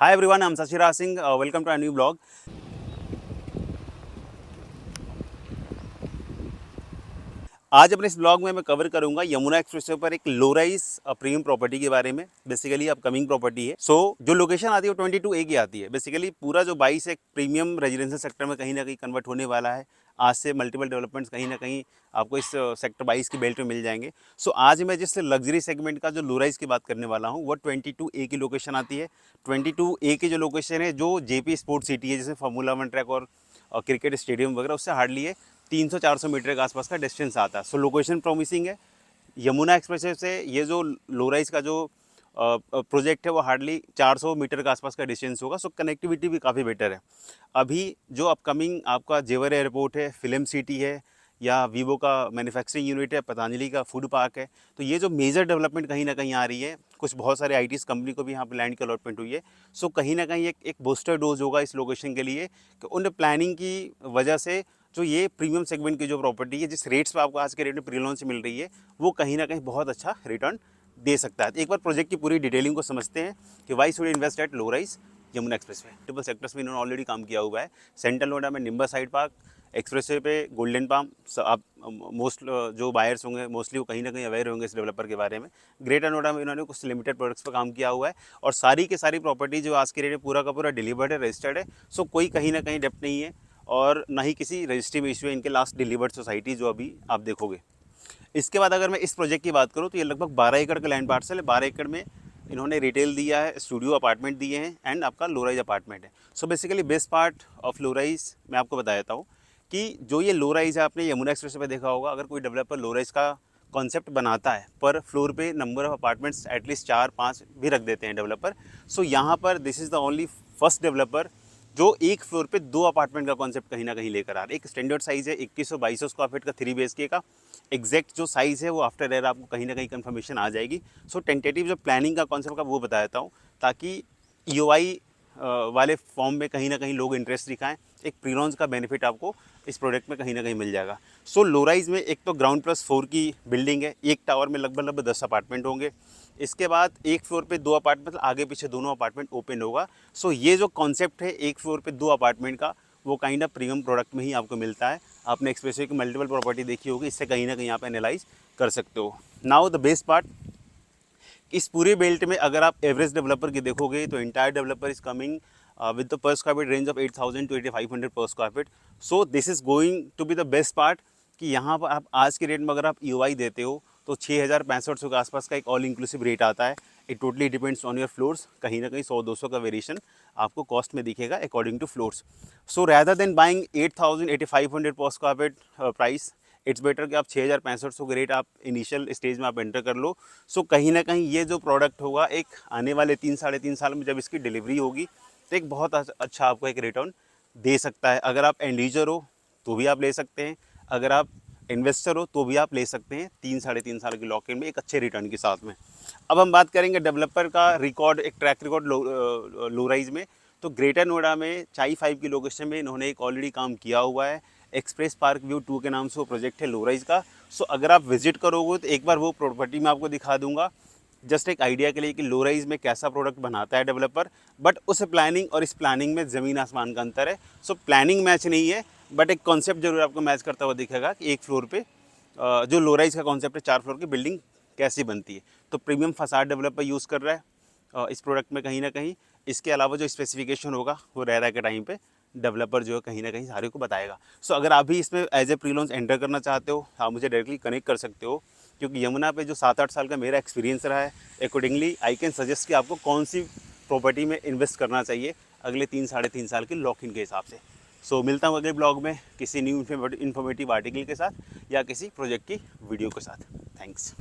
Hi everyone, I'm Sashira Singh. Welcome to a new blog. आज अपने इस blog में मैं कवर करूंगा यमुना एक्सप्रेसवे पर एक लो राइज प्रीमियम प्रॉपर्टी के बारे में। बेसिकली अपकमिंग प्रॉपर्टी है। जो लोकेशन आती है वो 22A की आती है। बेसिकली पूरा जो 22 एक प्रीमियम रेजिडेंशियल सेक्टर में कहीं ना कहीं कन्वर्ट होने वाला है। आज से मल्टीपल डेवलपमेंट्स कहीं ना कहीं आपको इस सेक्टर 22 की बेल्ट में मिल जाएंगे। आज मैं जिस लग्जरी सेगमेंट का जो लो राइज की बात करने वाला हूँ वो 22A की लोकेशन आती है। 22A की जो लोकेशन है जो जेपी स्पोर्ट्स सिटी है, जैसे फार्मूला 1 ट्रैक और क्रिकेट स्टेडियम वगैरह, उससे हार्डली है 300-400 मीटर के आसपास का डिस्टेंस आता है। लोकेशन प्रॉमिसिंग है। यमुना एक्सप्रेसवे से ये जो लो राइज का जो प्रोजेक्ट है वो हार्डली 400 मीटर के आसपास का डिस्टेंस होगा। कनेक्टिविटी भी काफ़ी बेटर है। अभी जो अपकमिंग आपका जेवर एयरपोर्ट है, फिल्म सिटी है, या वीवो का मैन्युफैक्चरिंग यूनिट है, पतंजलि का फूड पार्क है, तो ये जो मेजर डेवलपमेंट कहीं ना कहीं आ रही है, कुछ बहुत सारे आईटीज कंपनी को भी यहाँ पर लैंड की अलॉटमेंट हुई है। कहीं ना कहीं एक बूस्टर डोज होगा इस लोकेशन के लिए कि उन प्लानिंग की वजह से जो ये प्रीमियम सेगमेंट की जो प्रॉपर्टी है, जिस रेट्स पे आपको आज के रेट में प्री लॉन्च मिल रही है, वो कहीं ना कहीं बहुत अच्छा रिटर्न दे सकता है। एक बार प्रोजेक्ट की पूरी डिटेलिंग को समझते हैं कि why should invest at low rise Yamuna expressway. Triple sectors में इन्होंने ऑलरेडी काम किया हुआ है। सेंट्रल नोएडा में निम्बा साइड पार्क, एक्सप्रेसवे पे गोल्डन पाम। आप मोस्ट जो बायर्स होंगे मोस्टली वो कहीं ना कहीं अवेयर होंगे इस डेवलपर के बारे में। ग्रेटर नोएडा में इन्होंने कुछ लिमिटेड प्रोडक्ट्स पर काम किया हुआ है, और सारी की सारी प्रॉपर्टी जो आज के रेट में पूरा का पूरा डिलीवर्ड है, रजिस्टर्ड है। कोई कहीं ना कहीं डेप्ट नहीं है, और ना ही किसी रजिस्ट्री में इशू है। इनके लास्ट डिलीवर्ड सोसाइटी जो अभी आप देखोगे। इसके बाद अगर मैं इस प्रोजेक्ट की बात करूँ तो ये लगभग 12 एकड़ का लैंड पार्सल है। 12 एकड़ में इन्होंने रिटेल दिया है, स्टूडियो अपार्टमेंट दिए हैं, एंड आपका लो राइज अपार्टमेंट है। Basically best part of low rise मैं आपको बता देता हूँ कि जो ये लो राइज है, आपने यमुना एक्सप्रेस पे देखा होगा, अगर कोई डेवलपर लो राइज का कॉन्सेप्ट बनाता है, पर फ्लोर पे नंबर ऑफ अपार्टमेंट्स एटलीस्ट 4-5 भी रख देते हैं डेवलपर। यहाँ पर this is the only first developer जो एक फ्लोर पे 2 अपार्टमेंट का कॉन्सेप्ट कहीं ना कहीं लेकर आ रहा है। एक स्टैंडर्ड साइज़ है 2100-2200 स्क्वायर फीट का 3 BHK का। एग्जैक्ट जो साइज़ है वो आफ्टर एयर आपको कहीं ना कहीं कंफर्मेशन आ जाएगी। टेंटेटिव जो प्लानिंग का कॉन्सेप्ट का वो बता देता हूँ, ताकि EOI वाले फॉर्म में कहीं ना कहीं लोग इंटरेस्ट दिखाएं। एक प्री लॉन्च का बेनिफिट आपको इस प्रोडक्ट में कहीं ना कहीं मिल जाएगा। लो राइज में एक तो ग्राउंड +4 की बिल्डिंग है। एक टावर में लगभग 10 अपार्टमेंट होंगे। इसके बाद एक फ्लोर पे 2 अपार्टमेंट, आगे पीछे दोनों अपार्टमेंट ओपन होगा। ये जो कॉन्सेप्ट है एक फ्लोर पे 2 अपार्टमेंट का, वो काइंड ऑफ प्रीमियम प्रोडक्ट में ही आपको मिलता है। आपने एक्सप्रेसवे की मल्टीपल प्रॉपर्टी देखी होगी, इससे कहीं ना कहीं आप एनालाइज कर सकते हो। नाउ द बेस्ट पार्ट, इस पूरे बेल्ट में अगर आप एवरेज डेवलपर की देखोगे तो entire developer is coming with the per square feet range of 8000 to 8500 per square feet. This is going to be the best part कि यहाँ पर आप आज के रेट में अगर आप EOI देते हो तो 6500 के आसपास का एक ऑल इंक्लूसिव रेट आता है। It totally depends on your floors. कहीं ना कहीं 100-200 का वेरिएशन आपको कॉस्ट में दिखेगा according to floors. Rather than buying 8000-8500 पर square feet price, it's better कि आप 6500 के रेट आप इनिशियल स्टेज में आप एंटर कर लो। कहीं ना कहीं ये जो प्रोडक्ट होगा एक आने वाले 3-3.5 साल में जब इसकी डिलीवरी होगी तो एक बहुत अच्छा आपको एक रिटर्न दे सकता है। अगर आप एंड यूजर हो तो भी आप ले सकते हैं, अगर आप इन्वेस्टर हो तो भी आप ले सकते हैं 3-3.5 साल की लॉक इन में एक अच्छे रिटर्न के साथ में। अब हम बात करेंगे डेवलपर का रिकॉर्ड, एक ट्रैक रिकॉर्ड लो राइज में। ग्रेटर नोएडा में चाई 5 की लोकेशन में इन्होंने एक ऑलरेडी काम किया हुआ है। एक्सप्रेस पार्क व्यू 2 के नाम से वो प्रोजेक्ट है लो राइज का। अगर आप विजिट करोगे तो एक बार वो प्रॉपर्टी मैं आपको दिखा दूंगा, जस्ट एक आइडिया के लिए कि लो राइज में कैसा प्रोडक्ट बनाता है डेवलपर। बट उस प्लानिंग और इस प्लानिंग में ज़मीन आसमान का अंतर है। प्लानिंग मैच नहीं है, बट एक कॉन्सेप्ट जरूर आपको मैच करता हुआ दिखेगा कि एक फ्लोर पे जो लो राइज का कॉन्सेप्ट है 4 फ्लोर की बिल्डिंग कैसी बनती है। प्रीमियम फसाड डेवलपर यूज़ कर रहा है इस प्रोडक्ट में कहीं ना कहीं। इसके अलावा जो स्पेसिफिकेशन होगा वो रह के टाइम पे डेवलपर जो है कहीं ना कहीं सारे को बताएगा। अगर आप भी इसमें as a pre launch enter करना चाहते हो, आप मुझे डायरेक्टली कनेक्ट कर सकते हो, क्योंकि यमुना पे जो 7-8 साल का मेरा एक्सपीरियंस रहा है, अकॉर्डिंगली आई कैन सजेस्ट कि आपको कौन सी प्रॉपर्टी में इन्वेस्ट करना चाहिए अगले 3-3.5 साल के लॉक इन के हिसाब से। मिलता हूँ अगले ब्लॉग में किसी न्यू इन्फॉर्मेटिव आर्टिकल के साथ या किसी प्रोजेक्ट की वीडियो के साथ। थैंक्स।